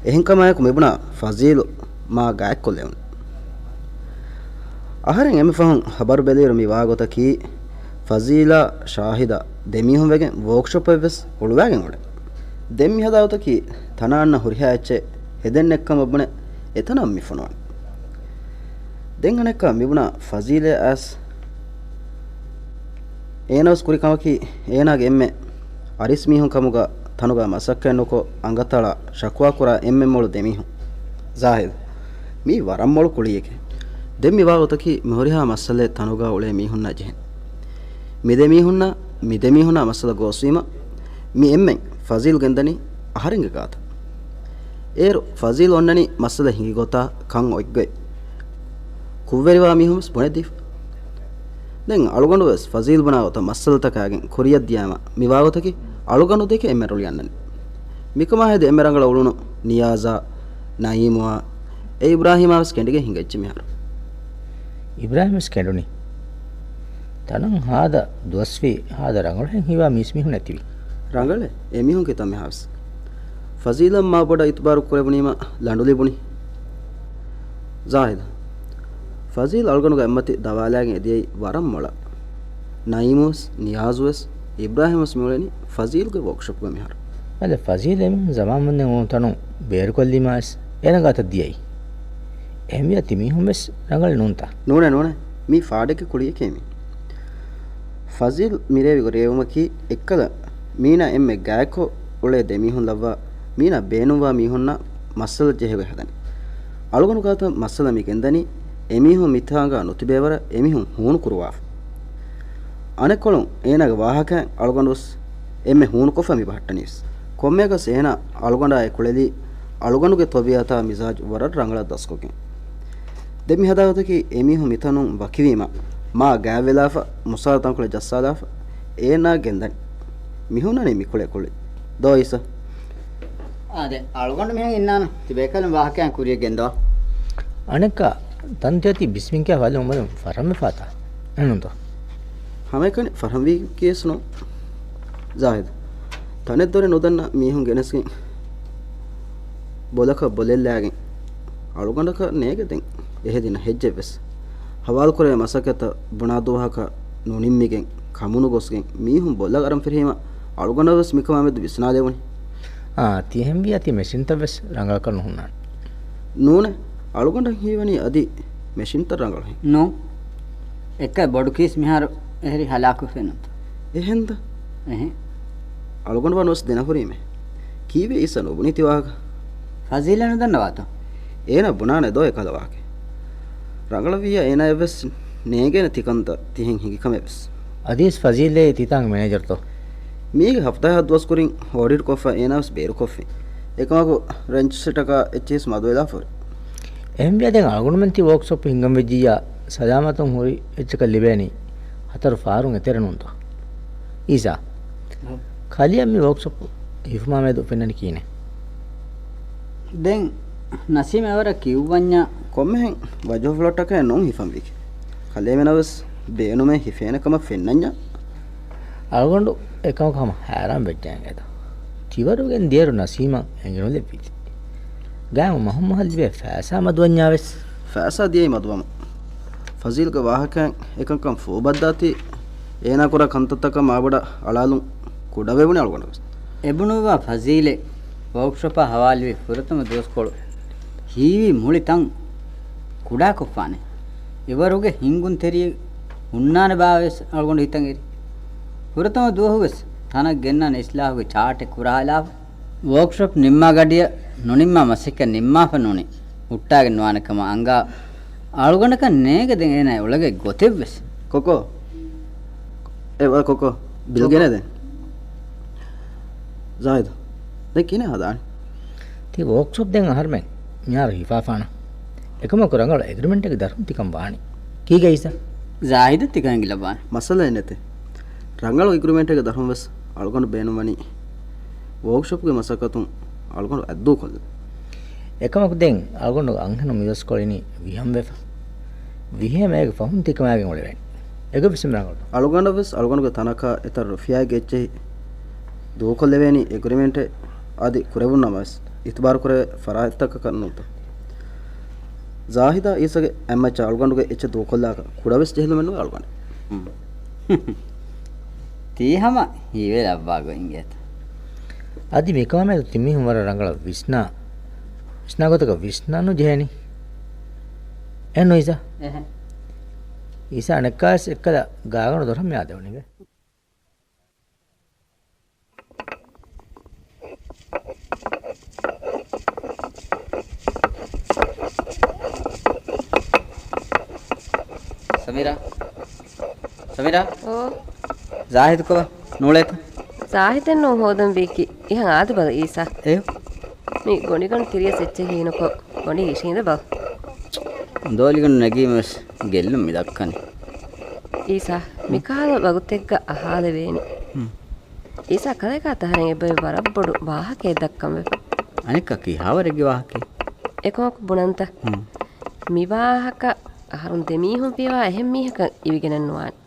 ehin kama ku mebuna fazil ma gaak kollewun aharen emi fahun habar beliru mi wagota ki fazila shahida demihun wegen workshop eves uluwagen ode demmi hadawta ki tananna huriha ecche heden ekkam obune etanam mi fonon den anekka mibuna fazile as enos kuri kamaki enage emme aris mihun kamuga tanuga masakkennuko angatala shakwa kura emme molu demihun zahid mi waram molu kuliyeke demmi wagotaki mihoriha masale tanuga ule mihunna jehen mi demihunna masala goswima mi emmen fazil gendani aharinge gata eru fazil onnani masala hingi gota kan oigge kuvveriwa mihums bonedif den alugondu wes fazil banawata masala takagen koriyad diyama mi wagotaki alugondu deke emmerul yannani mikama hede emmerangala ulunu niyaza naimwa e ibrahima was kendige hingecchi miharu ibrahim skenduni tanan hada dosvi hada rangolen hiwa mismi hunativi rangale emihun ke tamme has fazilam ma boda itbaru korebunima landuli buni zahid fazil algonu ga emmati dawalagen ediyai waram mola naimus niyazus ibrahimus muleni fazil ge workshop ge mihar ale fazil em zaman men on tanu ber kollimas enagata diyai ehmiya timihumes rangal nunta nune mi faadeke kuliye kemi fazil mirevi gorevumaki ekkada mina emme gaako ule demihun lavva mina beenuwa mihunna masala jehege hadani alugonu gata masala mi gendani emihun mithanga nutibevara emihun hunu kurwa anekolon enaga wahaka alugondus emme hunu kofa mi bahattanis kommega sena alugonda e kuleli alugonuge tobiyata mizaj warar rangala daskoken demi hadawataki emihun mithanun wakiwima ma gaavelafa musatan kule jassalafa ena gendani mihunani mikule kule do isa ade alugonda mehen innana tibekalen wahakyan kuriye gendo aneka tantyati bisminka wale umar farame fata enundo hamekani farhamwi kesno zahid tanedore nodanna mihun geneskin bolaka bolellagen alugondaka negeden ehedina hejjebes hawal kore masakata bunaduhaka nunimmigen kamunu gosgen mihun bolla aram firhima alugonavas mikama med visnalewani tihembi ati meshinta ves rangal kan hunnan nune alugonda hiwani adi meshinta rangal no ekka bodu kis mihar ehri halaku fenut ehenda alugonda nos dena hurime kiwe isano buniti waga fazilanu dannawato ena bunane do ekalawaake rangalawiya ena eves negena tikanta tihen hingi kameves adis fazile titang manager to mege hafta hadwas kurin audit kofa enas beru kofi ekamaku ranch setaka hs madwela for ehmbiya den argumenti workshop hingam vejiya salamatun hori echka libeni hatar farun eterenunto isa khaliya mi workshop hifma med upenani kine den nasim awara kiwanya kommehen wajo flotaka non hifam wiki khalemenaves beenume hifena kama fennanya algondu ekam kama haram bejjangeda tiwarugen dieru nasima engeno lepiti gam muhammad libe fasa madwanyaves fasa diye madwam fazil ga wahakan ekam kam fobaddati ena kora kantataka maabada alalun kudavebuni algondu ebunuwa fazile workshop hawalwi furatama doskolu hiwi mulitan kuda koffane iwaruge hingun teriye unnane baaves algondu hitangeri furatama duhuves tana gennan islahuge chaate kurala workshop nimma gadiya nonimma masika nimma fanuni uttage nuanakama anga algonaka nege den ena ulage gotevves koko ewa koko bilgene den zaid de kine hadan ti workshop den aharmen miyar hifafana ekama kurangal agreement එක දරුම් තිකම් වාණි කී ගයිස zahid tikan gilaban masala enete rangal agreement එක දරුම් වස් algon beenumani workshop ge masakatun algon addu kol ekama den algon anhanu miwas kolini viham vefa vihem ek fahum tikamagen ole wen ega bisim rangal algon vs algon ge tanaka etar rufiya ge eche du kol leveni agreement adi kurevun namas ඉතිබාර කර ෆරාහත්තක කරනුත ಜಾಹಿದಾ ಈಸಗೆ ಎಮ್ಮಚ್ಚ ಅಳ್ಗೊಂಡುಗೆ ಎಚ್ಚ ದೋಕೊಲ್ಲಾಕ ಕುಡವೆಸ್ ಜೆಹಲು ಮೆನ್ನು ಅಳ್ಗೊಂಡೆ ತೀಹಮ ಹೀವೆ ಲವ್ವಾಗೋ ಹಿಂಗೇತ අදි මේකම තිමි හුමර රංගල විශ්නාගතක විශ්නානු ජෙහනි එන්නෝ ඊසා අනකාස් එක්කද ගාගන දොරම යාදවනිගේ ಸಮೀರಾ ಓ ಜಾಹಿದ್ ಕವ ನೋಳೇತ ಸಾಹಿತ್ಯನ್ನು ಹೋದಂ ಬೇಕಿ ihan ಆದ ಬದ ಈಸಾ ಅಯ್ಯೋ me ಗೊಣಿಗಣ ತಿರಿಯ ಸೆಚ್ಚೆ ಹೀನಕೋ ಗೊಣಿ ಇಶಿಂದ ಬಾ ದೋಲಿಗಣ ನಗೀಮಸ್ ಗೆಲ್ಲು ಮಿದಕ್ಕನಿ ಈಸಾ ಮಿಕಾಲ ಬಗುತೆಗ್ಗ ಅಹಾದ ವೇನಿ ಈಸಾ ಕದಕ ತಹರೆ ಎಬ್ಬೆ ಬರಬ್ಬಡು ವಾಹಕೆ ದಕ್ಕಂ ವೆ ಅನಿಕ ಕಿ ಹಾವರೆಗೆ ವಾಹಕೆ ಎಕೋಕ ಬುಣಂತ ಮಿವಾಹಕ ಅಹರುನ್ ದೆಮೀಹುಂ ಪಿವಾ ಎಹೆಂ ಮೀಹಕ ಇವಿಗೆನನ್ನುವಾನಿ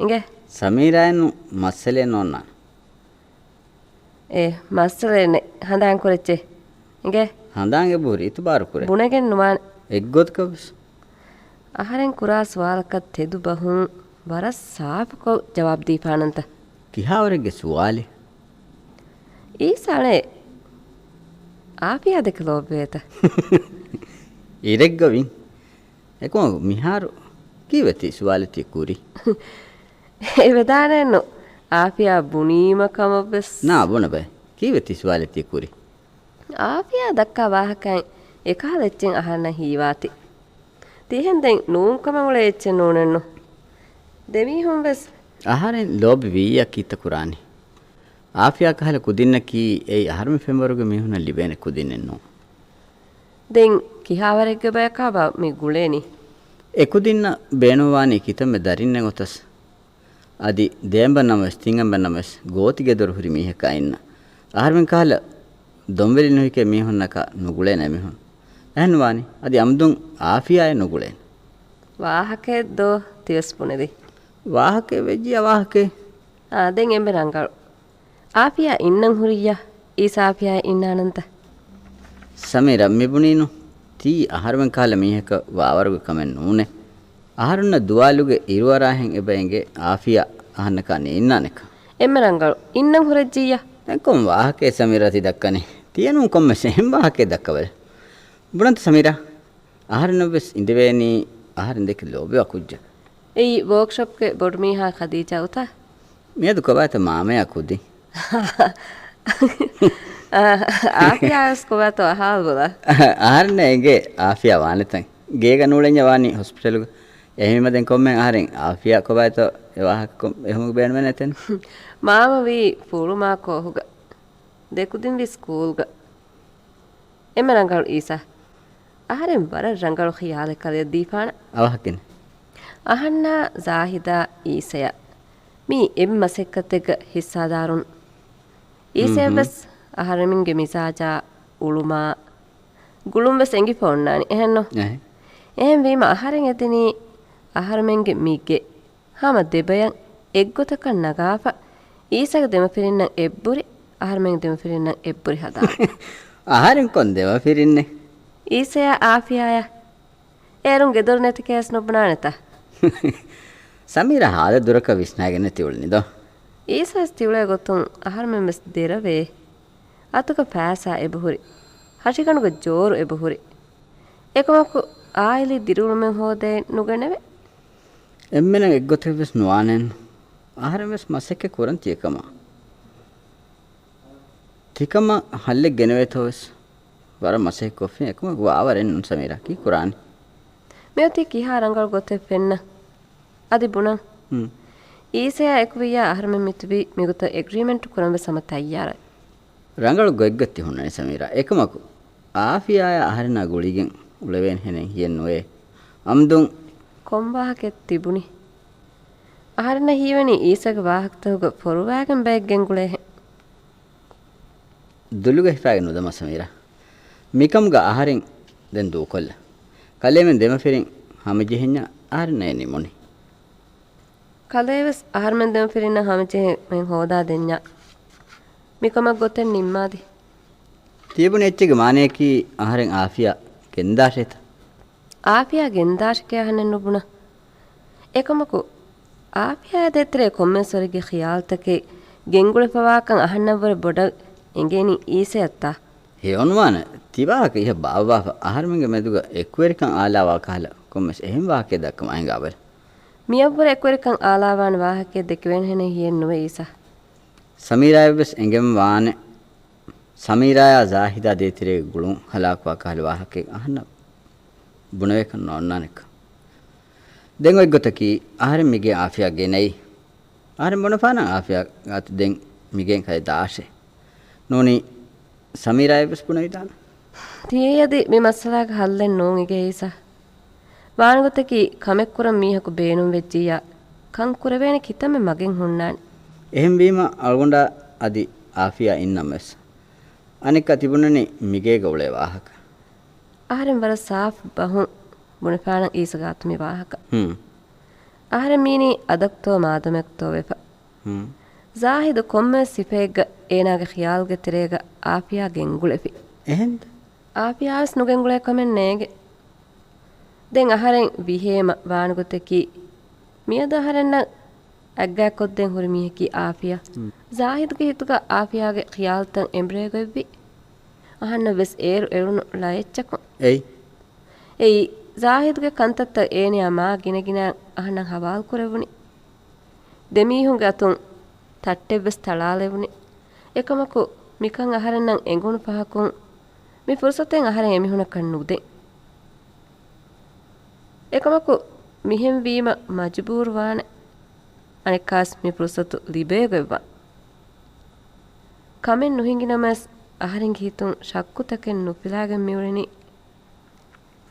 ಇಂಗೆ ಸಮೀರಾಯನು ಮಸ್ಸಲೆ ನೋನ್ನ ಏ ಮಸ್ಸಲೆನೆ ಹಂದಾಂ ಕೊರೆಚ್ಚೆ ಇಂಗೆ ಹಂದಾಂಗೆ ಬೂರಿ ಇತು ಬಾರು ಕುರೆ ಬುಣಗೆನ್ ನುವಾನ್ ಎಗ್ಗೊತ್ ಕಬಸ್ ಅಹರೆನ್ ಕುರಾ ಸವಾಲಕ ತೆದು ಬಹುಂ ವರಸ್ ಸಾಫಕೋ ಜವಾಬ್ ದೀಪಾನಂತ ಕಿಹಾವರೆಗೆ ಸುವಾಲಿ ಈ ಸಾಳೆ ಆಪಿಯಾದ ಲೋಬೇತ ಇರೆಗ್ಗವಿನ್ ಎಕೋ ಮಿಹಾರು ಕೀವತಿ ಸುವಾಲತಿ ಕೂರಿ ඒ වෙදානෙන්නු ආපියා බුනීමකම බස් ನಾ ಬುಣ ಬೈ ಕೀವತಿ ಸುವಾಲತಿ ಕೂರಿ ආපියා දක්කා වාහකයි එකහලෙච්චෙන් අහන්න හීවාති තිහෙන්දෙන් නූන්කම උල එච්චෙන් නෝනෙන්නු දෙමීහුම් බස් ಆಹಾರೆನ್ ಲೋಬ್ ವಿಯ ಕೀತ ಕುರಾನಿ ಆಫಿಯಾ ಕಹಲ ಕುದಿನ್ನ ಕಿ ಏ ಆಹಾರಮ ಫೆಂಬರುಗೆ ಮಿಹುನ ಲಿಬೇನೆ ಕುದಿನ್ನೆನ್ನೋ ದೆನ್ ಕಿಹಾವರೆಗ್ಗೆ ಬಯಕಾ ಬಾ ಮಿ ಗುಳೇನಿ ಎಕುದಿನ್ನ ಬೇಣುವಾನಿ ಕಿತಮ್ಮೆ ದರಿನ್ನೆ ಗೊತಸ್ ಅದಿ ದೇಂಬ ನಮಸ್ ತಿಂಗಂಬ ನಮಸ್ ಗೋತಿಗೆ ದೊರ ಹುರಿ ಮೀಹಕ ಇನ್ನ ಆಹಾರಮೆನ್ ಕಹಲ ದೊಂವೆಲಿ ನುಹಿಕೆ ಮೀಹುನ್ನಕ ನುಗುಳೇನೆ ಮಿಹುನ್ ಎಹನ್ವಾನಿ ಅದಿ ಅಮ್ದುಂ ಆಫಿಯಾಯ ನುಗುಳೇನೆ ವಾಹಕೆ ದೋ ತಿವಸ್ ಪುನೆದಿ ವಾಹಕೆ ವೆಜ್ಜಿಯ ವಾಹಕೆ ದೆನ್ ಎಂಬೆ ರಂಗಳು ಆಫಿಯಾ ಇನ್ನಂ ಹುರಿಯ ಈ ಸಾಫಿಯಾ ಇನ್ನಾನಂತ ಸಮೀರ ಮಿಬುನೀನು ತೀ ಆಹಾರವೆನ್ ಕಾಲ ಮೀಹಕ ವಾವರುಗೆ ಕಮೆನ್ ನೂನೆ ಆಹಾರನ್ನ ದುವಾಲುಗೆ ಇರುವರಾಹೆಂ ಎಬೆಂಗೆ ಆಫಿಯಾ ಅಹನ್ನಕ ನೇನ್ನಾನೆಕ ಎಮ್ಮೆ ರಂಗಳು ಇನ್ನಂ ಹುರಜ್ಜಿಯ ಎಂಕೊಂ ವಾಹಕೆ ಸಮೀರತಿ ದಕ್ಕನೆ ತಿಯನು ಕೊಮ್ಮೆ ಸೆಹೆಂ ವಾಹಕೆ ದಕ್ಕವಲೆ ಬುಣಂತ ಸಮೀರ ಆಹಾರನ ಬೆಸ್ ಇಂದಿವೇನಿ ಆಹಾರನ ದೆಕ್ಕೆ ಲೋಬೆ ಅಕುಜ್ಜ ಈ ವರ್ಕ್ಶಾಪ್ಗೆ ಬೊಡ್ಮೀಹಾ ಖದೀಜಾ ಉತಾ ಮೇದು ಕವಾತ ಮಾಮೆ ಅಕುದ್ದಿ ආෆියාස් කොවත අහල් බොද ආහරන එගේ ආෆියා වානෙතන් ගේග නූලෙන් යවානි හොස්පිටල් එහිමෙන් කොම්මෙන් ආහරෙන් ආෆියා කොවත එවාහක එහුම බෑන වෙන නැතෙන් මාම වී පුරුමා කොහුග දෙකුදින් වි ස්කූල්ග එම රංගල් ඊසා ආහරෙන් බර රංගල් ඛියාල කලේ දීපාන අවහකින් අහන්නා ජාහිදා ඊසය මී එම් මසෙක්කතෙක හිස්සාදාරුන් ඊසය බස් අහරමින්ගේ මිසාජා උළුමා ගුළුම්බස් එංගි පොන්නානි එහෙන්නෝ එහෙන් වීම අහරෙන් ඇතිනි අහරමෙන්ගේ මීගේ හාම දෙබයන් එක්ගොතක නගාප ඊසක දෙම පිරින්න එබ්බුරි අහරමෙන් දෙම පිරින්න එබ්බුරි හදා අහරෙන් කොන් දෙව පිරින්නේ ඊසය ආෆියාය ඒරුන් ගෙදර නැති කෑස් නොබනානත ಸಮೀರ ಹಾದ ದುರಕ ವಿಸ್ನಾගෙන ತಿಳುನಿದೋ ඊසස් තිවුලේ ගොතුන් අහරමෙන් මෙස් දෙරවේ අතුක පෑසා එබහුරි හෂිකනුග ජෝරු එබහුරි එකමකු ආයිලි දිරුළුමෙන් හෝදේ නුගනෙවෙ එම්මෙන එක්ගොතෙවස් නුවානෙන් ආහාරමස් මසෙක්ක කුරන් තියකම තිකම හල්ලෙ ගෙනවෙතොස් වර මසෙක් කොෆි එකම ගාවරෙන් නුන් සමීරා කි කුරානි මෙති කිහා රංගල් ගොතෙ පෙන්න අදි බුණ ඊසය එක්වියා අහරමෙන් මිතුබි මිගුත එග්‍රීමන්ට් කුරන්ව සම තයාරයි ರಂಗಳು ಗೊಗ್ಗತ್ತಿ ಹುಣ್ಣನೆ ಸಮೀರ ಏಕಮಕು ಆಫಿಯಾಯ ಆಹರಿನ ಗುಳಿಗೆನ್ ಉಳವೇನ್ ಹೆನೆ ಹಿಯನ್ನುವೆ ಅಮ್ದುಂ ಕೊಂಬಾಹಕೆ ತಿಬುನಿ ಆಹರಿನ ಹೀವನಿ ಈಸಗ ವಾಹಕ್ತಹುಗ ಫೊರುವಾಗನ್ ಬ್ಯಾಗ್ಗೆನ್ ಗುಳೆ ದುಲುಗ ಹಿಫಾಗೆ ನುದಮ ಸಮೀರ ಮಿಕಮ್ಗ ಆಹರಿನ್ ದೆನ್ ದೂಕೊಲ್ಲ ಕಲೇಮೆನ್ ದೆಮಫಿರಿನ್ ಹಮಜಿಹಿನ್ನ ಆಹರಿನ ಎನಿ ಮುನಿ ಕಲೇವಸ್ ಆಹರ್ಮೆನ್ ದೆಮಫಿರಿನ್ನ ಹಮಜಿಹೆ ಮೆನ್ ಹೋದಾ ದೆನ್ಯಾ ಮಿಕಮಕ್ ಗೊತ್ತೆನ್ ನಿಮ್ಮಾದಿ තියබුණ එච්චගේ මානයකි ආහාරෙන් ආෆියා ගෙන්දාශේත ආපියා ගෙන්දාශකය අහන්න නුබුණ එකමකු ආපියා දෙතරේ කොම්මෙන්සොරිගේ ඛියාල්තකේ ගෙන්ගුල පවාකන් අහන්නවර බොඩ එංගේනි ඊසයත්තා හේවනුවාන තිවාක ඉහ බාවා ආහාරමින්ගේ මෙදුග එක්වරිකන් ආලාවා කාල කොම්මස් එහෙම වාක්‍ය දක්කම අයිංගාවල මියවර එක්වරිකන් ආලාවාන වාහකයේ දෙකවෙන් හෙන හියෙන් නුවේ ඊසා සමීරායබස් එංගෙම වානේ සමීරායා ජාහිදා දේතිරේ ගුළුන් හලාක්වා කාල වාහකේ අහන්න බුණවේක නොන්නානෙක දෙන් ඔය ගොතකි ආහාරෙන් මිගේ ආෆියා ගෙනයි ආහාරෙන් මොනපාන ආෆියා ගත දෙන් මිගෙන් කයි දාෂේ නෝනි සමීරායබස් බුණවිදාන තියේයදි මේ මස්සලාග හල්ලෙන් නෝන් ඉගේ ඊසා වානගොතකි කමෙක්කුරම් මීහකු බේනුම් වෙච්චියා කංකුරවේන කිතම මගෙන් හුන්නානි එහෙම් වීම අල්ගොණ්ඩා අදි ආෆියා ඉන්නම්ස් අනික තිබුණනේ මිගේග උලේ වාහක ආහාරෙන් වර සාෆ් බහුන් බුණපාන ඊසගාත්මි වාහක ආහාරෙන් මීනි අදක්තෝ මාදමෙක්තෝ වෙප ಜಾಹಿದ್ ಕೊಮ್ಮೆ ಸಿಫೆಗ್ ಏನಾಗ ಖಿಯಾಲ್ಗೆ ತಿರೇಗ ಆಪಿಯಾ ಗೆಂಗುಳೆಫಿ එහෙන්ද ಆಪಿಯಾಸ್ ನುಗೆಂಗುಳೆ ಕಮೆನ್ ನೇಗೆ ದೆನ್ ಅಹರೆನ್ ವಿಹೇಮ ವಾನುಗುತೆಕಿ ಮಿಯದ ಅಹರೆನ್ನ ಅಗ್ಗಾ ಕೊದ್ದೆನ್ ಹುರಿ ಮಿಹಕಿ ಆಪಿಯಾ ಜಾಹಿದ್ಗೆ ಹಿತುಗ ಆಪಿಯಾಗೆ ಖಿಯಾಲ್ತನ್ ಎಂಬ್ರೇಗೊವ್ವಿ ಅಹನ್ನ ವೆಸ್ ಏರು ಎಳುನು ಲಯಚ್ಚಕು එයි ಏಯ್ ಜಾಹಿದ್ಗೆ ಕಂತತ್ತ ಏನಿಯಾ ಮಾ ಗಿನಗಿನ ಅಹನ್ನ ಹವಾಲ್ ಕುರೆವುನಿ ದೆಮೀಹುಂಗೆ ಅತುನ್ ತಟ್ಟೆವ್ವೆಸ್ ತಳಾಲೆವುನಿ ಏಕಮಕು ಮಿಕಂ ಅಹರೆನ್ನಂ ಎಂಗುಣು ಪಹಕುಂ ಮಿ ಫುರ್ಸತೆನ್ ಅಹರೆನ್ ಎಮಿಹುನ ಕಣ್ಣುದೆ ಏಕಮಕು ಮಿಹೆಂ ವೀಮ ಮಜ್ಬೂರ್ ವಾನೆ ಅನಿಕಾಸ್ ಮಿ ಫುರ್ಸತು ಲಿಬೇಗೆವ್ವ ಕಮೆನ್ ನುಹಿಂಗಿನಮಸ್ ಅಹರೆನ್ ಗೀತುನ್ ಶಕ್ಕುತಕೆನ್ ನುಪಿಲಾಗೆನ್ ಮಿউಳಿನಿ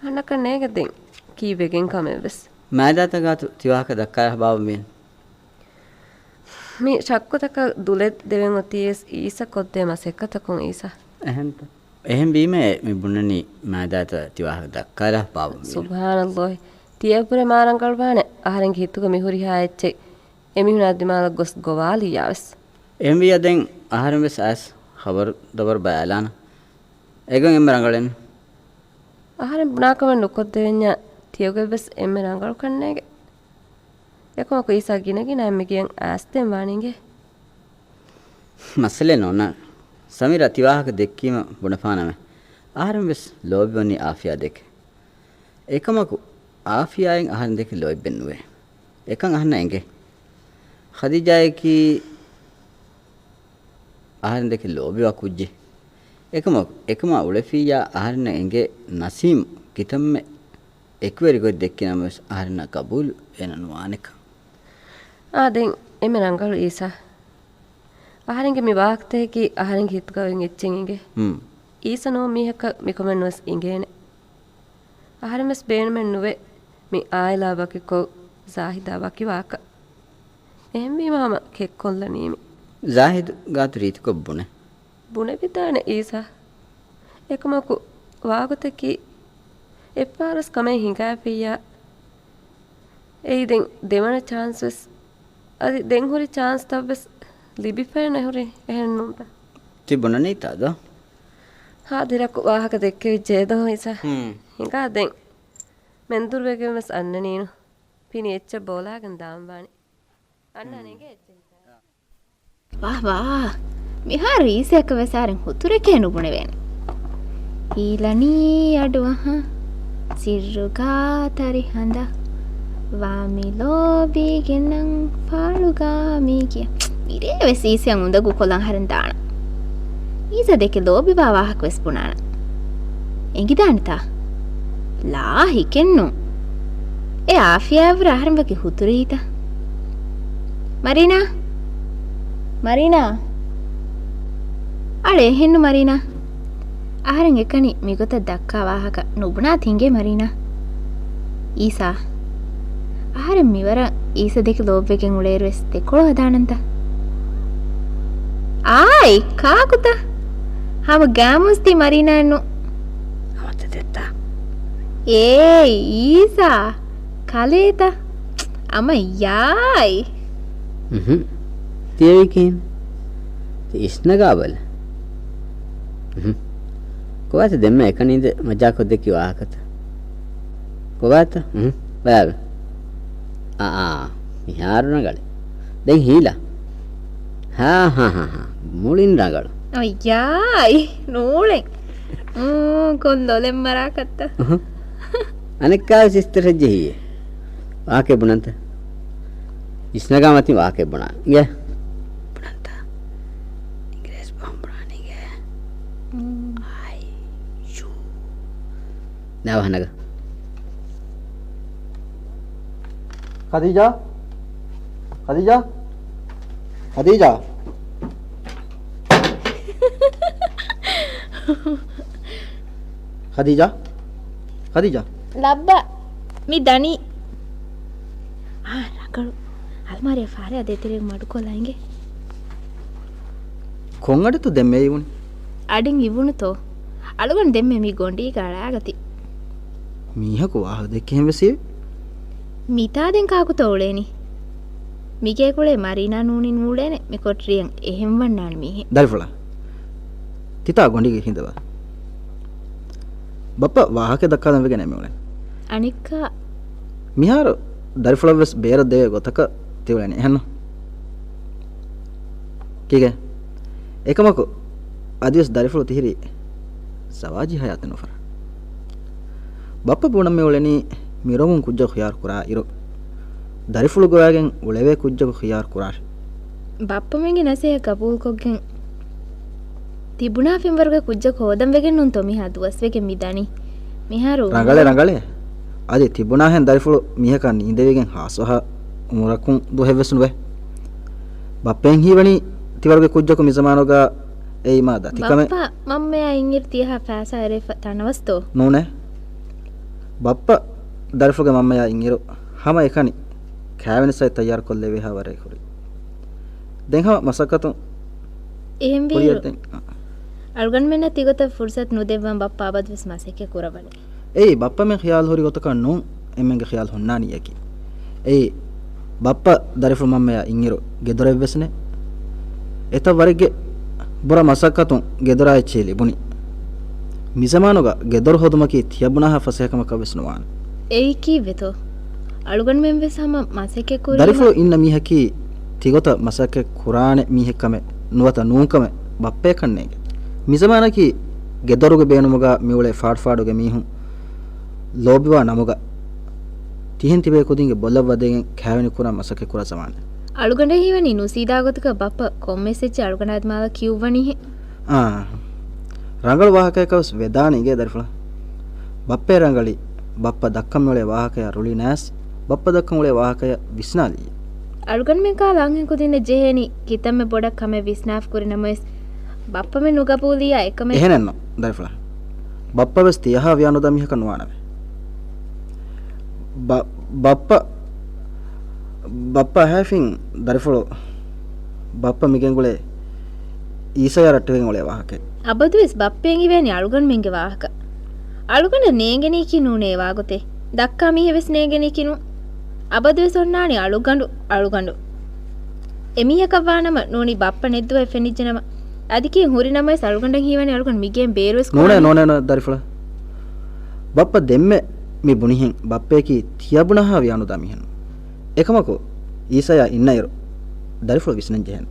ಅನ್ನಕ ನೇಗೆದೆನ್ ಕೀವೆಗೆನ್ ಕಮೆವ್ವೆಸ್ මෑදාතගාතු තිවාක දක්කාය බාව මෙන් ಮಿ ಶಕ್ಕುತಕ ದುಲೆದ್ ದೆವೆನ್ ಒತಿಯಸ್ ಈಸ ಕೊದ್ದೆ ಮಸೆಕ್ಕತಕುಂ ಈಸ එහෙන්ත එහෙම් වීම මේ බුණනි මෑදාත තිවාක දක්කාය බාව මෙන් ಸುಬ್ಹಾನಲ್ಲಾಹ್ ತಿಯಪುರೆ ಮಾರಂಗಳ್ವಾನೆ ಅಹರೆನ್ ಗೀತುಗ ಮಿಹುರಿ ಹಾಯಚ್ಚೆ ಎಮಿಹುನ ದಿಮಾಲ ಗೊಸ್ ಗೋವಾಲಿ ಯಾವೆಸ್ එහෙම් විය දැන් ආහාරෙන් වෙස් ඇස් ખબર දබර බයලාන ඒගන් එම් රංගලෙන් අහරෙන් බුණාකම නොකොද්දෙඤ්ඤ තියගෙවස් එම්මෙ රංගල් කන්නේගේ එකමක ඊසා ගිනගින එම්මෙ කියන් ආස්තෙන් වාණිගේ මසලේ නොන සමීර තිවාහක දෙක්කීම බුණපානම ආහාරෙන් වෙස් ලෝබිවනි ආෆියා දෙක ඒකමකු ආෆියායෙන් ආහාරෙන් දෙක ලෝබෙන් නුවේ එකන් අහන්න එංගේ ඛදීජායකි ආහාරෙන් දෙක ලෝබිවා කුජ්ජි එකම උලෆියා ආහාරෙන් එංගේ නසීම් කිතම්මෙ එක්වරි ගොඩ දෙක්කිනම ආහාරෙන් කබූල් එනනු ආනෙක ආදෙන් එම්මෙ රංගල් ඊසා අහරෙන්ගේ මි වාක්තේකි අහරෙන්ගේ හිත්ගවෙන් එච්චෙන්ගේ ඊසනෝ මීහක මිකමන්වස් ඉංගේනේ අහරෙමස් බේනමෙන් නුවේ මි ආයිලා වකිකෝ ಜಾහිදා වකි වාක එහෙම් වීමම කෙක්කොල්ලනීමි ಜಾහිද් ගාතු රීති කොබ්බුනේ බුනේ විදානේ ඊසා එකමකු වාගතකි එපාරස් කමෙන් හිඟාපියා එයිදෙන් දෙවන chance අදි දෙන් හොරි chance තවස් ලිබිෆේන හොරි එහෙන්නුම්ප තිබුණනේ තාද හා දිරක් වාහක දෙක්කේ ජේදෝ ඉසා හිඟා දෙන් මෙන්දුර වෙගෙමස් අන්නනීනු පිනි එච්ච බෝලාගෙන් දාම්වානි අන්නනේගේ එච්ච වාහ් වාහ් මිහා රීසයක වෙසාරෙන් හුතුරේ නුබුණෙවෙන ඊලනී අඩුවහ සිරුගා තරි හඳ වාමිලෝබී ගෙනං පාළුගාමී කිය මිරේ වෙස් ඊසියන් උඳගු කොලන් හරන් දාන ඊස දෙක ලෝබි වාහක වෙස් පුනාන එංගිදානිතා ලා හිකෙන්නු ඒ ආෆියාවර ආරම්භකි හුතුරීත මරීනා අඩේ හෙන්නු මරීනා ආහාරෙන් එකනි මිගොත දක්කා වාහක නුබුණා තින්ගේ මරීනා ඊසා ආහාරෙන් මිවර ඊස දෙක ලෝබ්වෙකෙන් උලේරුවෙස් දෙකොළ හදානන්ත ආයි කාකුත හම ගෑමුස්ති මරීනාන්නු අවතදෙත්තා ඒ ඊසා කලේත අම යායි තියවිකින් ඉස්නගාබල කොහොමද දෙන්න එක නේද මජා කොද්ද කිව්වාකට කොහොමද බෑග මිහාරුණ ගල දැන් හීලා මුලින් රඟල අයියායි නූලෙන් කොන්දොලෙන් මරාකත්ත අනෙක්කාව සිස්තර ජෙහියේ වාකේ බුණන්ත ඉස්නගමති වාකේ බුණා ගේ බුණන්ත ඉංග්‍රීස් බම්බුණානේ ගේ ආයි යූ නවහනග Khadija? Khadija? Khadija? Khadija? Khadija? ලබ්බා මි දනි රඟලු අල්මාරිය ෆාරය දෙතිරෙක් මඩු කොල්ලයින්ගේ කොංගඩතු දෙම්මේ වුණ අඩින් ඉවුණුතෝ අලුගන් දෙම්මේ මි ගොන්ඩී ගාඩාගති මීහකු ආහ දෙක්කෙහෙම වෙසේ මිතාදෙන් කාකු තෝලේනි මිගේකුලේ මරීනා නූනි නූලේනෙ මිකොට්රියන් එහෙම් වන්නාන මිහි දල්ෆලා තිතා ගොඩිගේ හිඳවා බප්ප වාහක දක්කාදම වෙගෙන මෙවුණ අනික්කා මිහාර දල්ෆලවස් බේර දෙය ගොතක තිවලනේ එහෙන්න කීගේ එකමකු අදිස් දල්ෆල තිහිරි සවාජි හයත නොෆර බප්ප බුණම් මෙවලනේ මිරොමුන් කුජ්ජ ඛියාර කුරා ඉරෝ දරිෆුළු ගෝයාගෙන් උලෙවේ කුජ්ජක ඛියාර කුරාෂ බප්පමෙන්ගේ නැසේ කපූල් කොග්ගෙන් තිබුණා ෆිම්වර්ගේ කුජ්ජක හොදම් වෙගෙන් නුන් තොමි හදුවස් වෙගෙන් මිදනි මිහාරු රංගලේ අදි තිබුණා හෙන් දරිෆුළු මිහකන් ඉඳෙවිගෙන් හාසහ උමරකුන් දුහෙවසුන වේ බප්පෙන් හිවණි තිවර්ගේ කුජ්ජක මිසමානෝගා එයි මාද තිකම බප්පා මම්මයා ඉංගිර තියහා ෆෑසා එරේ තනවස්තෝ නෝනේ බප්ප දරිෆුගේ මම්මයා ඉංගිර හැම එකනි කෑවෙනසයි තයාර කොල්ලේ වෙහා වරේ කුරි දැන් හම මසකතුන් එහෙම් වීරු අල්ගන් මෙන්න තිගත ෆුර්සත් නුදෙවම් බප්පා බද්විස් මාසෙක කුරබල එයි බප්පා මෙන් ඛයාල් හොරි ගොතක නෝ එමෙන්ගේ ඛයාල් හොන්නානි යකි එයි බප්පා දරිෆු මම්මයා ඉංගිර ගෙදොරෙ වෙස්නේ එත වරගේ බොර මසකතුන් ගෙදොරායි චේලි බුනි මිසමානෝගා ගෙදොර හොදුමකි තියබුණා ෆසයකම කවස්නවාන එයි කීවෙතෝ අලුගන් මෙන් වෙසම මාසෙක කුරි දරිෆු ඉන්න මිහකි තිගොත මසක කුරානේ මිහෙක්කම නුවත නූකම බප්පේ කන්නේගේ මිසමානකි ගෙදොරුගේ බේනුමගා මිවුලේ ෆාඩ්ගේ මිහුන් ලෝබිවා නමුගා තිහෙන් තිබේ කුදින්ගේ බොල්ලව වදෙන් කෑවෙනි කුරා මසක කුරා සමාන අලුගන්ඩ හිවනි නුසීදාගතක බප්ප කොම්මෙසෙච්ච අලුගන්ඩාත්මාව කිව්වනි රංගල වාහකයකවස් වෙදානිගේ දරිෆුලා බප්පේ රංගලි බප්ප දක්කම් වලේ වාහකය රුලි නැස් බප්ප දක්කම් වලේ වාහකය විස්නාලී අලුගන් මෙන් කා ලංහෙන් කුදින්න ජෙහෙනි කිතම්මෙ බොඩක් කම විස්නාෆ් කුරිනමස් බප්පමෙ නුගපූලියා එකම එහෙනන්න දරිෆුලා බප්පවස් තියහා ව්‍යානොද මිහක නුවානවේ බප්ප හැෆින් දරිෆුලෝ බප්ප මිගෙන්ගුලේ ඊසය රට්ටුවෙන් වලේ වාහකේ අබදුවෙස් බප්පෙන් ඉවෙනි අලුගන් මෙන්ගේ වාහක අලුගන නේගෙනී කිනුනේ වාගොතේ දක්කා මිහෙවස් නේගෙනී කිනු අබදුවෙස් ඔන්නානි අලුගඬු එමියකවානම නෝනි බප්ප නෙද්දුවේ ෆෙනිජ්ජනම අදිකේ හුරි නමයි අලුගඬන් හිවනේ අලුගන් මිගෙන් බේරුවස් නෝනේ දරිෆුලා බප්ප දෙම්මේ මි බුනිහෙන් බප්පේකි තියබුණා ව්‍යානු දමිහෙන් එකමකෝ ඊසය ඉන්නයිරු දරිෆුලා විස්නන් ජෙහෙන්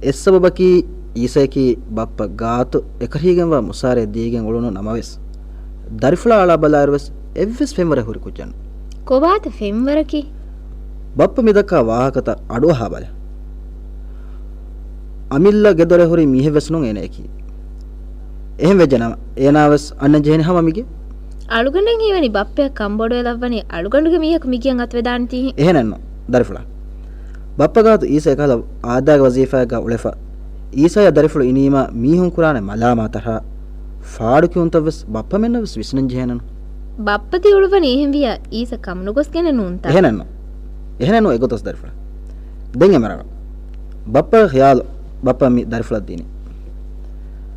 එස්සබබකි ඊසයකි බප්ප ගාතු එකරීගෙන්වා මුසාරේ දීගෙන් ඔළුණු නමවෙස් දරිෆුලා අලා බලාරවස් එව්වෙස් ෆෙම්වර හුරි කුජන් කොවාත ෆෙම්වරකි බප්ප මිදකා වාහකත අඩුවහා බල අමිල්ල ගෙදොර හුරි මිහෙවස් නුන් එනේකි එහෙම වෙජනම ඒනාවස් අන්න ජෙහෙන හැමමිගේ අලුගණ්ඩන් හිවනි බප්පය කම්බොඩේ ලව්වනි අලුගණ්ඩුගේ මියක මිකියන් අත් වෙදාන තී එහෙනන්න දරිෆුලා බප්ප ගාතු ඊසය කල ආදාගේ වසීෆාගා උලෙෆා ඊසය දරිෆුලා ඉනීමා මීහුන් කුරානේ මලාමා තරහ ෆාඩු කියුන්තවස් බප්ප මෙන්නවස් විස්නන් ජෙහෙනන බප්පති උළුවනි එහෙම විය ඊස කම්නුගොස් ගෙන නුන්ත එහෙනන්න එගොතස් දරිෆුලා දෙන් එමරව බප්ප ඛයාල බප්ප මි දරිෆුලා දීනි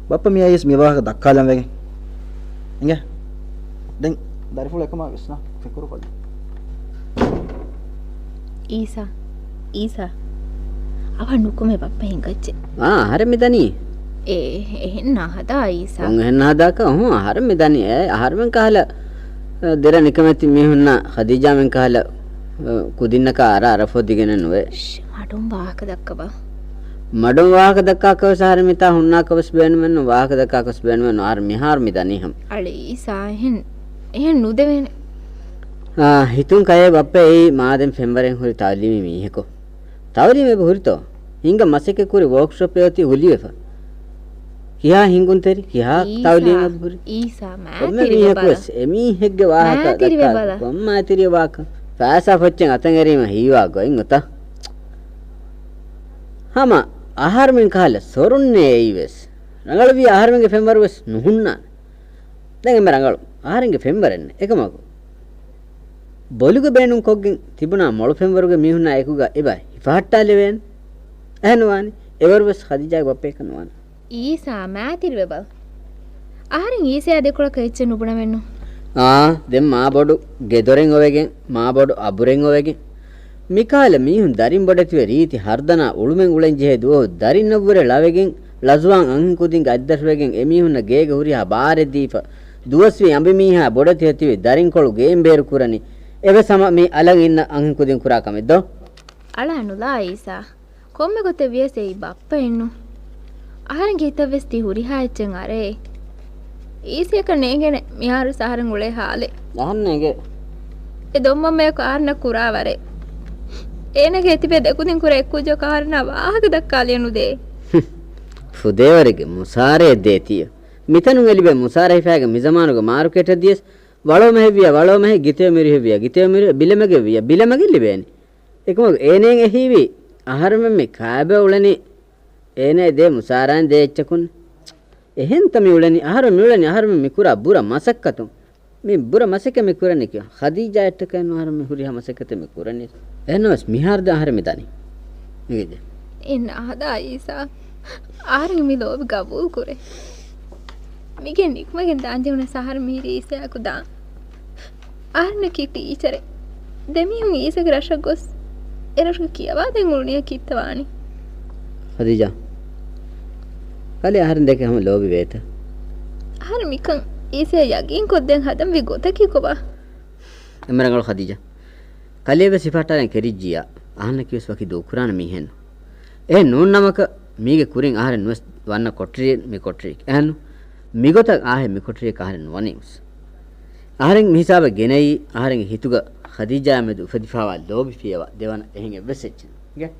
බප්ප මි අයස් මි වාහක දක්කාලම් වෙගේ ඉංග දැන් දරිෆුලා එකම විස්නා ෆිකරු කොල්ල ඊසා අව නුකුමේ බප්ප හිඟච්චේ හරි මිදනි එහෙන්න හදා ඊසා උන් එහෙන්න හදාක හො ආහාර මෙදනි ආහාරෙන් කහලා දෙර නිකමැති මිහුන්න ඛදීජාවෙන් කහලා කුදින්නක අර ෆොදිගෙන නොවේ මඩුම් වාහක දක්කබා මඩම් වාහක දක්කා කව සාර මිතා හුන්නා කවස් බෑන මෙන්න වාහක දක්කා කවස් බෑන මෙන්න ආර මිහාර මිදනි හම් අලි ඊසා එහෙන් නුදෙවෙන හිතුන් කයේ බප්පේ ඒ මාදෙන් ෆෙම්බරෙන් හොරි තාලිමි මීහෙකෝ තවලිමේ බහුරිතෝ හිංග මසෙක කුරි වර්ක්ෂොප් යති හුලිවෙෆ කියා හිංගුන් තෙරි කියා තවලිමේ බහුරි ඊසා මෑතිරිව බල එමි හෙග්ගේ වාහක දක්කා කොම්මා තිරිය වාක පාසා ෆොච්චෙන් අතන් එරීම හීවා ගොයින් උත හම ආහාරෙන් කහල සොරුන්නේ ඒයිවස් රංගල වී ආහාරෙන්ගේ ෆෙම්බර වස් නුහුන්නා දැන් එම රංගල ආහාරෙන්ගේ ෆෙම්බරන්නේ එකමකෝ බොලුග බේනුම් කොග්ගෙන් තිබුණා මොළු ෆෙම්බරුගේ මිහුණා එකුගා එබයි ඉෆහට්ටාලේ වෙන් එහෙනවානි එවර්වස් ඛදීජාගේ බප්පේ කනවාන ඊසා මෑතිරිව බල ආහාරෙන් ඊසා දෙකොල කෙච්ච නුබුණ වෙන්නු දැන් මා බොඩු ගෙදොරෙන් ඔවගෙන් මා බොඩු අබුරෙන් ඔවගෙන් මිකාල මීහුන් දරින් බොඩතිවේ රීති හර්දනා උළුමෙන් උලෙන් ජෙහෙ දුව දරින් නබුරේ ලවෙගෙන් ලසුවන් අං කුදින් ගද්දස්වෙගෙන් එමීහුන ගේග හුරියා බාරේ දීප දුවස්වි අඹ මීහා බොඩති ඇතිවේ දරින් කොළු ගේම් බේරු කුරනි එව සම මේ අලග ඉන්න අං කුදින් කුරා කමෙද්දෝ අලනුලා ඊසා කොම්මෙ ගොතේ වියසෙයි බප්ප එන්නු ආහාරෙන් ගිතවෙස් ති හුරිහා එච්චන් අරේ ඊසියක නේගෙන මිහාරු සහරන් උලේ හාලේ අහන්නේගේ එ දොම්ම මේ කාරණ කුරා වරේ ඒනගේ ඇතිපේ දෙකුදින් කුර එක්කුජෝ කාරණ වාහක දක්කාලියනු දේ ෆුදේවරගේ මුසාරේ දේතිය මිතනු එලිබේ මුසාරේ ෆෑගේ මිසමානුගේ මාරුකෙට දියස් වලෝ මෙහෙ ගිතේ මිරි බිලමගේ විය බිලමගේ ලිබේනි එකම ඒනෙන් එහිවි ආහාරෙන් මේ කාබේ උලනි ඒනේ දේ මුසාරයන් දෙච්චකුන් එහෙන් තමයි උලනි ආහාරෙන් මිකුරා බුර මසක්කතුන් මේ බුර මසක මිකුරන්නේ කිය ඛදීජා එක්ක කරන ආහාරෙන් හුරියා මසකත මිකුරන්නේ එනවස් මිහාර්ද ආහාරෙ මිදනි නේද එන්න ආදා ඊසා ආහාරෙන් මිලෝබ ගබුල් කුරේ මිගෙන් නික්මගෙන් දාන්ජුන සහර මිහිරි ඊසා කුදා ආහාරන කි ටීචරේ දෙමිහුන් ඊසක රෂ ගොස් එරෂ කියවා දෙන් උල්නිය කිත්තවානි ඛදීජා කලේ ආහාරෙන් දෙක හැම ලෝබි වේත ආහාර මිකන් ඊසේ යගින් කොද්දෙන් හදම් වි ගොතකි කොබා එමරංගල ඛදීජා කලේ වෙ සිෆාටාන කෙරිජ්ජියා ආහන කිවස් වකි දෝ කුරාන මිහෙන් නූන් නමක මීගේ කුරින් ආහාරෙන් නුස් වන්න කොට්ටරිය මේ කොට්ටරිය එහෙනු මිගොත ආහේ මේ කොට්ටරිය කාහරෙන් වනිස් ආහාරෙන් මිහිසාව ගෙනෙයි ආහාරෙන් හිතුග ඛදීජා මෙදු ෆදිෆාවා ලෝබි ෆියවා දෙවන එහෙන් එවසෙච්ච ගේ